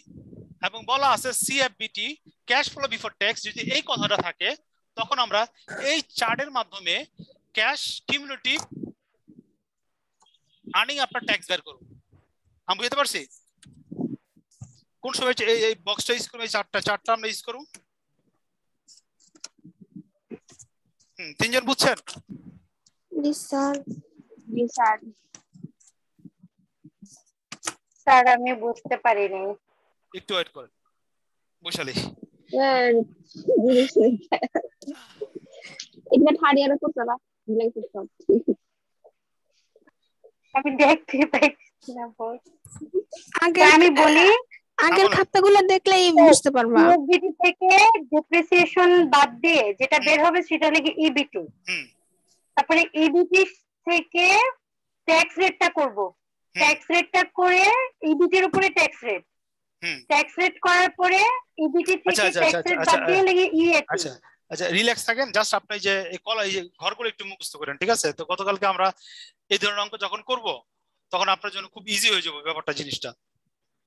এবং বলা আছে সিএফবিটি ক্যাশ ফ্লো বিফোর ট্যাক্স, যদি এই কথাটা থাকে তখন আমরা এই চার্টের মাধ্যমে cash cumulative earning after tax বের করব। আমি বুঝতে পারছি? কোন সময় এই বক্সটা ইউজ করব? এই চারটা আমরা ইউজ করব। তিনজন বুঝছেন? জি স্যার। জি স্যার। স্যার আমি বুঝতে পারিনি। একটু ওয়েট করেন, বৈশালী। এটা থার্ড ইয়ারে করতে না আমি দেখতে পাইছি না বল। আগে আমি বলি আগের খাতাগুলো দেখলেই বুঝতে পারবা। ইএবিটি থেকে ডিপ্রিসিয়েশন বাদ দিয়ে যেটা বের হবে সেটা লিখে ইবিটি। তারপরে ইবিটি থেকে ট্যাক্স রেটটা করব। ট্যাক্স রেটটা করে ইবিটির উপরে ট্যাক্স রেট। ট্যাক্স রেট করার পরে ইবিটি থেকে ট্যাক্স রেট বাদ দিয়ে লিখে ইএটি। আচ্ছা আচ্ছা, রিল্যাক্স থাকেন। জাস্ট আপনি যে এই ঘরগুলো একটু মুখস্থ করেন, ঠিক আছে? তো গতকালকে আমরা এই ধরনের অঙ্ক যখন করব তখন আপনার জন্য খুব ইজি হয়ে যাবে ব্যাপারটা, জিনিসটা।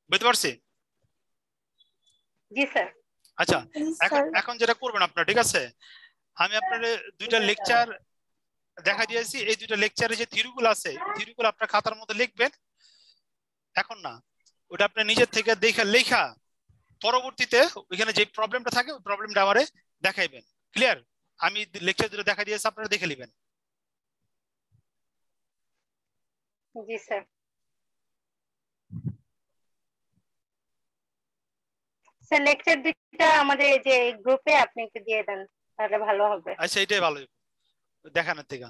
বুঝতে পারছি? জি স্যার। আচ্ছা, এখন যেটা করবেন আপনারা, ঠিক আছে, আমি আপনাদের দুইটা লেকচার দেখা দিয়েছি। এই দুইটা লেকচারে যে থিওরিগুলো আছে থিওরিগুলো আপনার খাতার মধ্যে লিখবেন। এখন না, ওটা আপনি নিজের থেকে লেখা পরবর্তীতে ওইখানে যে প্রবলেমটা থাকে ওই প্রবলেমটা আমারে দেখাইবেন। ক্লিয়ার? আমি লেকচার দুটো দেখা দিয়েছি, আপনারা দেখে নেবেন। জি স্যার। স্যার লেকচার দুটো আমাদের যে গ্রুপে আপনি একটু দিয়ে দেন তাহলে ভালো হবে। আচ্ছা, এটাই ভালো হবে দেখানোর থেকে।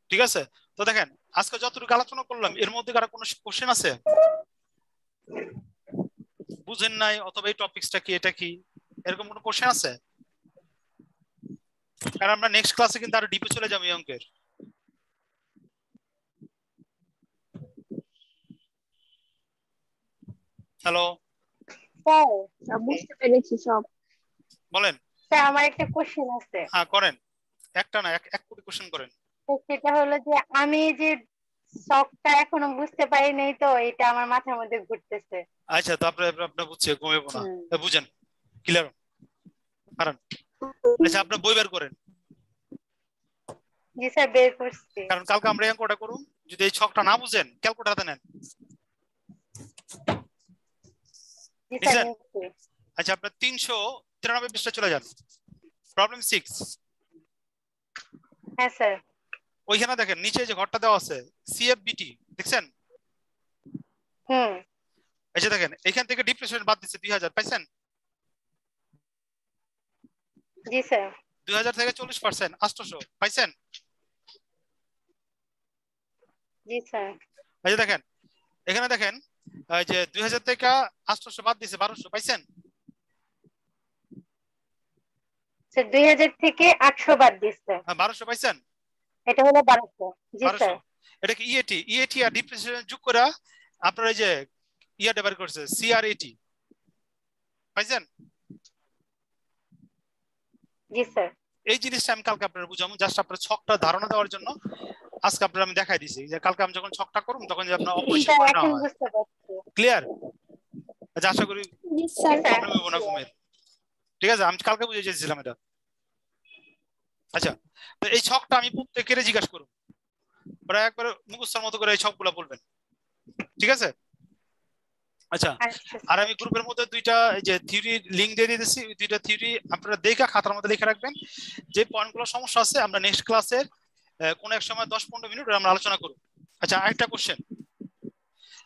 ঠিক আছে? তো দেখেন, আজকে যতটুকু আলোচনা করলাম এর মধ্যে কারো কোনো কোশ্চেন আছে? বুঝেন নাই অথবা এই টপিকসটা কি, এটা কি, এরকম কোনো কোশ্চেন আছে? কারণ আমরা নেক্সট ক্লাসে কিন্তু আরো ডিপে চলে যাবো এই অঙ্কের। হ্যালো স্যার বুঝতে পেরেছি সব। বলেন। স্যার আমার একটা কোশ্চেন আছে। হ্যাঁ করেন, একটা না এক কোটি কোশ্চেন করেন। সেটা হলো যে আমি যে শখটা এখনো বুঝতে পারি নাই, তো এটা আমার মাথার মধ্যে ঘুরতেছে। আচ্ছা তো আপনার বুঝছে ঘুমাবো না, বুঝেন ক্লিয়ার কারণ। আচ্ছা আপনি বই বের করেন। জি স্যার বের করছি। কারণ কালকে আমরা অঙ্কটা করুন, যদি এই ছকটা না বুঝেন ক্যালকুলেটর হাতে নেন। জি স্যার। আচ্ছা আপনার 393 পৃষ্ঠা চলে যান, প্রবলেম 6। হ্যাঁ স্যার। ওইখানে দেখেন নিচে যে ঘরটা দেওয়া আছে সিএফবিটি দেখছেন? এই যে দেখেন এখান থেকে ডিপ্রেশন বাদ দিচ্ছে 2000 পাইছেন? জি স্যার। 2000 থেকে 40% 800 পাইছেন? জি স্যার। এই যে দেখেন এখানে দেখেন এই যে 2000 থেকে 800 বাদ দিচ্ছে 1200 পাইছেন? স্যার 2000 থেকে 800 বাদ দিচ্ছে। হ্যাঁ 1200 পাইছেন? এটা হলো 1200। জি স্যার। এটা কি ইএটি আর ডিপ্রেশন যোগ করে আপনারা এই যে ইয়াটা বের করছে সিআরএটি পাইছেন? জি স্যার। এই জিনিসটা আমি কালকে আপনারা বুঝাবো, জাস্ট আপনার ছকটা ধারণা দেওয়ার জন্য আজকে আপনারা আমি দেখাই দিছি যে কালকে আমি যখন ছকটা করব তখন যে আপনার অপরিষ্কার করে না হয়। বুঝতে পারছি। ক্লিয়ার? আচ্ছা আশা করি জি স্যার। প্রবলেম হবে না ঘুমের। ঠিক আছে আমি কালকে বুঝিয়ে দিয়েছিলাম এটা। আচ্ছা তো এই ছকটা আমি প্রত্যেকের জিজ্ঞাসা করব, ওরা একবার মুখস্থের মতো করে এই ছকগুলো বলবেন, ঠিক আছে? আচ্ছা আর আমি গ্রুপের মধ্যে দুইটা এই যে থিওরি লিংক দিয়ে দিয়েছি, ওই দুইটা থিওরি আপনারা দেখা খাতার মধ্যে লিখে রাখবেন। যে পয়েন্টগুলো সমস্যা আছে আমরা নেক্সট ক্লাসে কোন এক সময় 10-15 মিনিট আমরা আলোচনা করব। আচ্ছা আরেকটা কোশ্চেন,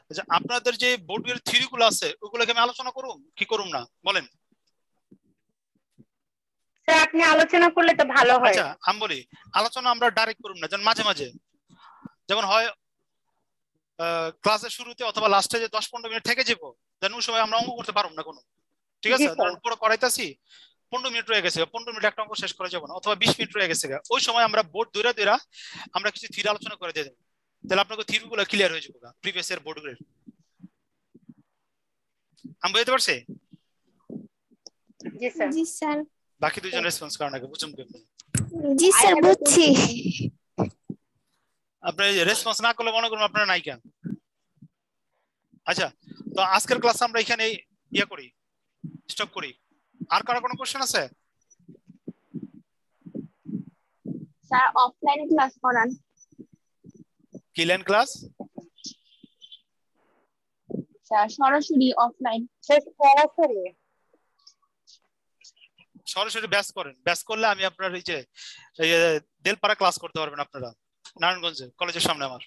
আচ্ছা আপনাদের যে বোর্ডের থিওরিগুলো আছে ওগুলোকে আমি আলোচনা করব কি করব না বলেন? স্যার আপনি আলোচনা করলে তো ভালো হয়। আচ্ছা আমি বলি আলোচনা আমরা ডাইরেক্ট করব না, যেমন মাঝে মাঝে যেমন হয় ক্লাসের শুরুতে অথবা লাস্টে যে 10-15 মিনিট থেকে যাবো, দেন ওই সময় আমরা অঙ্ক করতে পারবো না কোনো। ঠিক আছে ধরুন পুরো করাইতাছি 15 মিনিট রয়ে গেছে, 15 মিনিট একটা অঙ্ক শেষ করা যাবে না, অথবা 20 মিনিট রয়ে গেছে, ওই সময় আমরা বোর্ড দূরা আমরা কিছু থিওরি আলোচনা করে দিয়ে দেবো, তাহলে আপনাকে থিওরিগুলো ক্লিয়ার হয়ে যাবে প্রিভিয়াস ইয়ার বোর্ডগুলোর। আমি বুঝতে পারছি? জি স্যার। জি স্যার। বাকি দুজন রেসপন্স করেন আগে, বুঝুন কেমন? জি স্যার বুঝছি। আপনি রেসপন্স না করলে মনে করুন আপনারা নায়িকা। আচ্ছা তো আজকের ক্লাস আমরা এখানে ইয়া করি, স্টপ করি। আর কারো কোনো কোশ্চেন আছে? স্যার অফলাইনে ক্লাস করান। কি লাইন ক্লাস? স্যার সরাসরি অফলাইন। সরাসরি সরাসরি ব্যাচ করেন, ব্যাচ করলে আমি আপনার এই যে দেলপাড়া ক্লাস করতে পারবেন আপনারা নারায়ণগঞ্জে কলেজের সামনে আমার,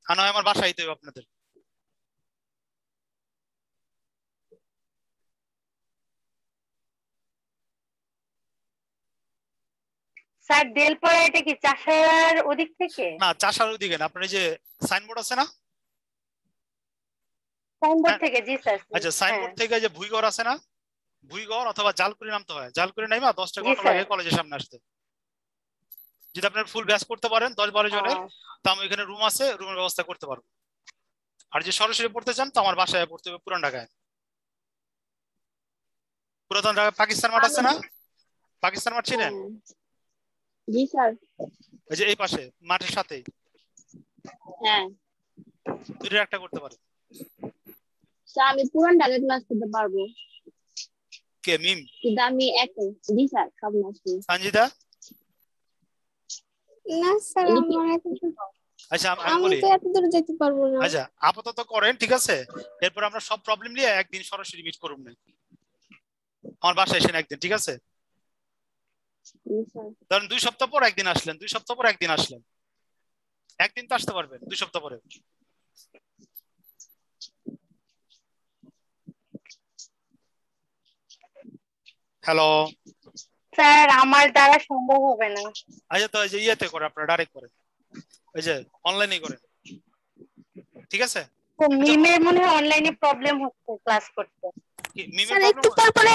আর নয় আমার বাসায় দিতে হবে আপনাদের। স্যার দেলপাড়া এটা কি চাষার ওদিক থেকে? না চাষার ওদিকে না, আপনার এই যে সাইনবোর্ড আছে না? সাইনবোর্ড থেকে। জি স্যার। আচ্ছা সাইনবোর্ড থেকে যে ভুইগড় আছে না, ভুইগড় অথবা জালকুড়ি নামতে হয়, জালকুড়ি নাইমা 10টা ঘন্টা লাগে কলেজের সামনে আসতে। যদি আপনার ফুল ব্যাচ করতে পারেন 10-12 জনের, তো আমি এখানে রুম আছে, রুমের ব্যবস্থা করতে পারবো। আর যে সরাসরি পড়তে চান তো আমার বাসায় পড়তে হবে পুরান ঢাকায়। পুরাতন ঢাকায় পাকিস্তান মাঠ আছে না, পাকিস্তান মাঠ চিনেন? জি স্যার। এই যে এই পাশে মাঠের সাথে হ্যাঁ দুটো একটা করতে পারে। স্যার আমি পুরান ঢাকায় ক্লাস করতে পারবো। কে মিম? কিন্তু আমি একই। জি স্যার সব নাকি। সঞ্জিতা? না স্যার আমার এখন আচ্ছা আমি আমি বলি তো এত দূর যেতে পারবো না। আচ্ছা আপাতত করেন ঠিক আছে, এরপর আমরা সব প্রবলেম নিয়ে একদিন সরাসরি মিট করব না আমার বাসায় এসে একদিন, ঠিক আছে? ধরেন 2 সপ্তাহ পর একদিন আসলেন, 2 সপ্তাহ পর একদিন আসলেন, একদিন তো আসতে পারবেন 2 সপ্তাহ পরে। হ্যালো স্যার আমার দ্বারা সম্ভব হবে না। আচ্ছা তো এই যে ইয়েতে করে আপনারা ডাইরেক্ট করেন, ওই যে অনলাইনে করেন, ঠিক আছে? তো মিমের মনে হয় অনলাইনে প্রবলেম হচ্ছে ক্লাস করতে। কি মিমের স্যার প্রবলেম একটু পর পরে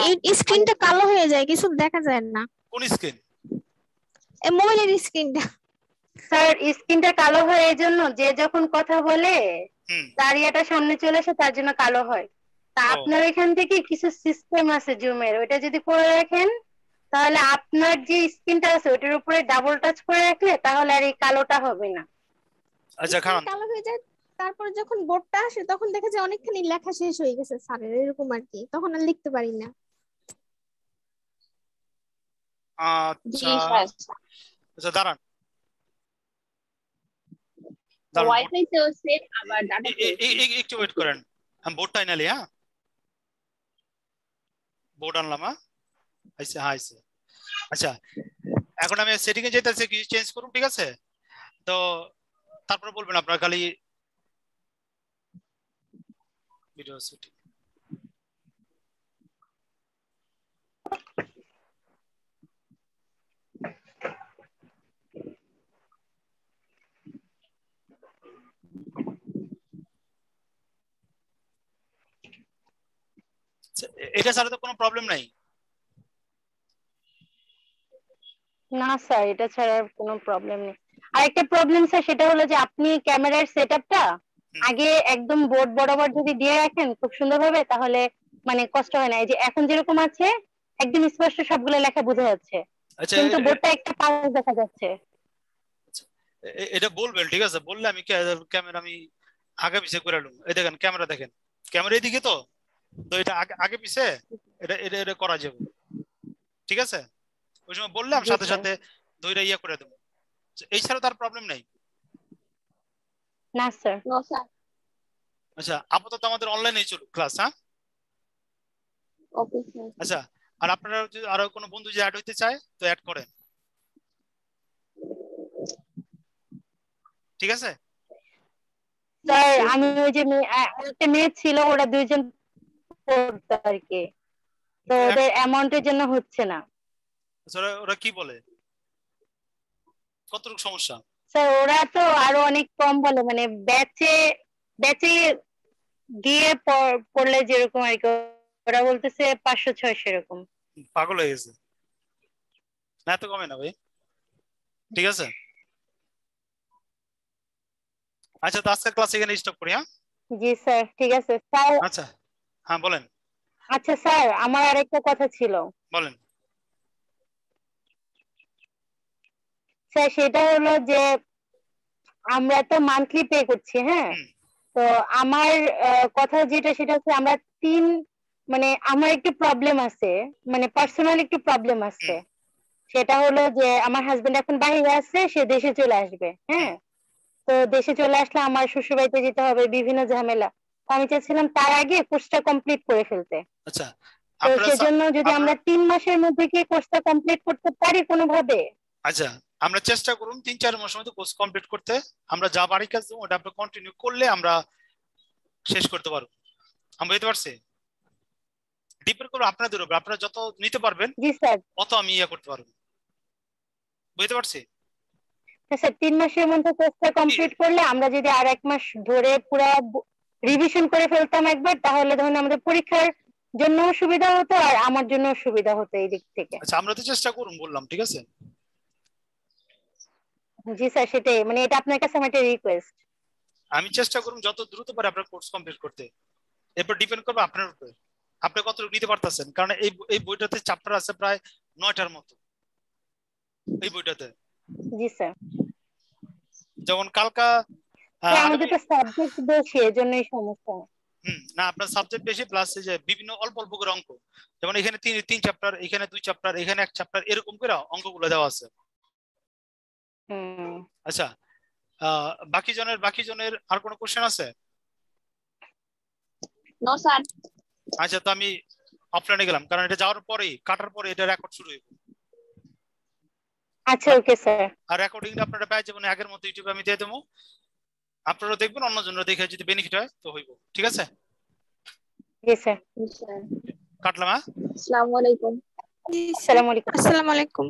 এই স্ক্রিনটা কালো হয়ে যায়, কিছু দেখা যায় না। কোন স্ক্রিন? এই মোবাইলের স্ক্রিনটা। স্যার স্ক্রিনটা কালো হয় এই জন্য যে যখন কথা বলে হুম দাঁড়িয়েটা সামনে চলে আসে তার জন্য কালো হয়। তা ও আপনার এখান থেকে কিছু সিস্টেম আছে জুমের, ওইটা যদি করে রাখেন তাহলে আপনার যে স্ক্রিনটা আছে ওটার উপরে ডাবল টাচ করে রাখলে তাহলে আর এই কালোটা হবে না। আচ্ছা স্ক্রিন খান কালো হয়ে যায়, তারপর যখন বোর্ডটা আসে তখন দেখা যায় অনেকখানি লেখা শেষ হয়ে গেছে স্যারের, এরকম আর কি, তখন আর লিখতে পারি না। জি আচ্ছা স্যার, আচ্ছা দাঁড়ান দাঁড়ান ওয়াইফাই তেও সেম আবার ডাটা তেও সেম। একটু ওয়েট করেন, আমি বোর্ডটা এনালি। হ্যাঁ বোর্ড আনলাম। হ্যাঁ আইসে, হ্যাঁ আইসে। আচ্ছা এখন আমি সেটিং এ যেতেছি, কিছু চেঞ্জ করুন, ঠিক আছে? তো তারপরে বলবেন আপনার খালি ভিডিও সেটিং। এটা ছাড়া তো কোনো প্রবলেম নাই। না স্যার, এটা ছাড়া কোনো প্রবলেম নেই। আরেকটা প্রবলেম স্যার, সেটা হলো যে আপনি ক্যামেরার সেটআপটা আগে একদম বোর্ড বরাবর যদি দিয়ে রাখেন খুব সুন্দরভাবে, তাহলে মানে কষ্ট হয় না। এই যে এখন যেরকম আছে একদম স্পষ্ট সবগুলো লেখা বোঝা যাচ্ছে, আচ্ছা কিন্তু বোর্ডটা একটা পাশ দেখা যাচ্ছে। এটা বলবেন, ঠিক আছে? বললে আমি ক্যামেরা আমি আগে পিছে করে নেব। এই দেখেন ক্যামেরা, দেখেন ক্যামেরা এদিকে, তো তো এটা আগে আগে পিছে এটা এটা এটা করা যাবে, ঠিক আছে? ওই সময় বললে আমি জি সাথে স্যার। সাথে ধইরা ইয়ে করে দেবো। এই ছাড়া তার প্রবলেম নাই। না স্যার। No sir. আচ্ছা আপাতত আমাদের অনলাইনেই চলুক ক্লাস। হ্যাঁ ওকে স্যার। আচ্ছা, আর আপনারা যদি আরো কোনো বন্ধু যদি অ্যাড হইতে চায় তো অ্যাড করেন, ঠিক আছে? স্যার আমি ওই যে একটা মেয়ে ছিল, ওরা দুইজন পড়তো আর কি, তো ওদের অ্যামাউন্টের জন্য হচ্ছে না। আচ্ছা, ওরা কি বলে, কতটুকু সমস্যা? স্যার ওরা তো আরো অনেক কম বলে, মানে ব্যাচে ব্যাচে গিয়ে পড়লে যেরকম আর কি, ওরা বলতেছে 500-600 এরকম। পাগল হয়ে গেছে, না এত কমে না ভাই, ঠিক আছে? আচ্ছা তো আজকের ক্লাস এখানে স্টপ করি। হ্যাঁ জি স্যার, ঠিক আছে স্যার। আচ্ছা হ্যাঁ বলেন আচ্ছা স্যার, আমার আরেকটা কথা ছিল বলেন। স্যার, সেটা হলো যে আমরা তো মান্থলি পে করছি, হ্যাঁ? হুম তো আমার কথা যেটা সেটা হচ্ছে আমরা তিন, মানে আমার একটু প্রবলেম আছে, মানে পার্সোনাল একটু প্রবলেম আছে। হুম সেটা হলো যে আমার হাজবেন্ড এখন বাইরে আছে, সে দেশে চলে আসবে, হুম হ্যাঁ? তো দেশে চলে আসলে আমার শ্বশুর বাড়িতে যেতে হবে, বিভিন্ন ঝামেলা। তো আমি চাচ্ছিলাম তার আগে কোর্সটা কমপ্লিট করে ফেলতে। আচ্ছা তো আপনারা সেজন্য যদি আপনারা আমরা 3 মাসের মধ্যে কি কোর্সটা কমপ্লিট করতে পারি কোনোভাবে? আচ্ছা আমরা চেষ্টা করুন 3-4 মাসের মধ্যে কোর্স কমপ্লিট করতে। আমরা যা বাড়ি কাজ দেবো ওটা আপনি কন্টিনিউ করলে আমরা শেষ করতে পারবো। আমরা বুঝতে পারছি, ডিপেন্ড করবো আপনাদের উপর, আপনারা যত নিতে পারবেন জি স্যার। অত আমি ইয়ে করতে পারবো, বুঝতে পারছি। স্যার 3 মাসের মধ্যে কোর্সটা কমপ্লিট করলে আমরা যদি আর 1 মাস ধরে পুরো রিভিশন করে ফেলতাম একবার, তাহলে ধরুন আমাদের পরীক্ষার জন্য সুবিধা হতো আর আমার জন্য সুবিধা হতো এই দিক থেকে। আচ্ছা আমরা তো চেষ্টা করুন বললাম, ঠিক আছে? জি স্যার, সেটাই, মানে এটা আপনার কাছে আমার একটা রিকোয়েস্ট। আমি চেষ্টা করুন যত দ্রুত পারে আপনার কোর্স কমপ্লিট করতে। এরপর ডিপেন্ড করবে আপনার উপর, আপনি কতটুকু নিতে পারতেছেন। কারণ এই এই বইটাতে চ্যাপ্টার আছে প্রায় 9টার মতো এই বইটাতে। জি স্যার। যেমন কালকা স্যার আমাদের আগামী তো সাবজেক্ট বেশি, এজন্যই সমস্যা। না আপনার সাবজেক্ট বেশি, প্লাস এই যে বিভিন্ন অল্প অল্প করে অঙ্ক, যেমন এখানে তিন চ্যাপ্টার, এখানে 2 চ্যাপ্টার, এখানে 1 চ্যাপ্টার, এরকম করে অঙ্কগুলো দেওয়া আছে। হুম। আচ্ছা বাকি জনের আর কোনো কোশ্চেন আছে? No sir. আচ্ছা তো আমি অফলাইনে গেলাম, কারণ এটা যাওয়ার পরেই কাটার পরে এটা রেকর্ড শুরু হইব। আচ্ছা ওকে স্যার। আর রেকর্ডিংটা আপনারা পেয়ে যাবেন আগের মতো ইউটিউবে আমি দিয়ে দেবো, আপনারা দেখবেন, অন্যজনরা দেখে যদি বেনিফিট হয় তো হইব, ঠিক আছে? জি স্যার। স্যার কাটলাম। হ্যাঁ আসসালামু আলাইকুম। জি স্যার, আসসালামু আলাইকুম। আসসালামু আলাইকুম।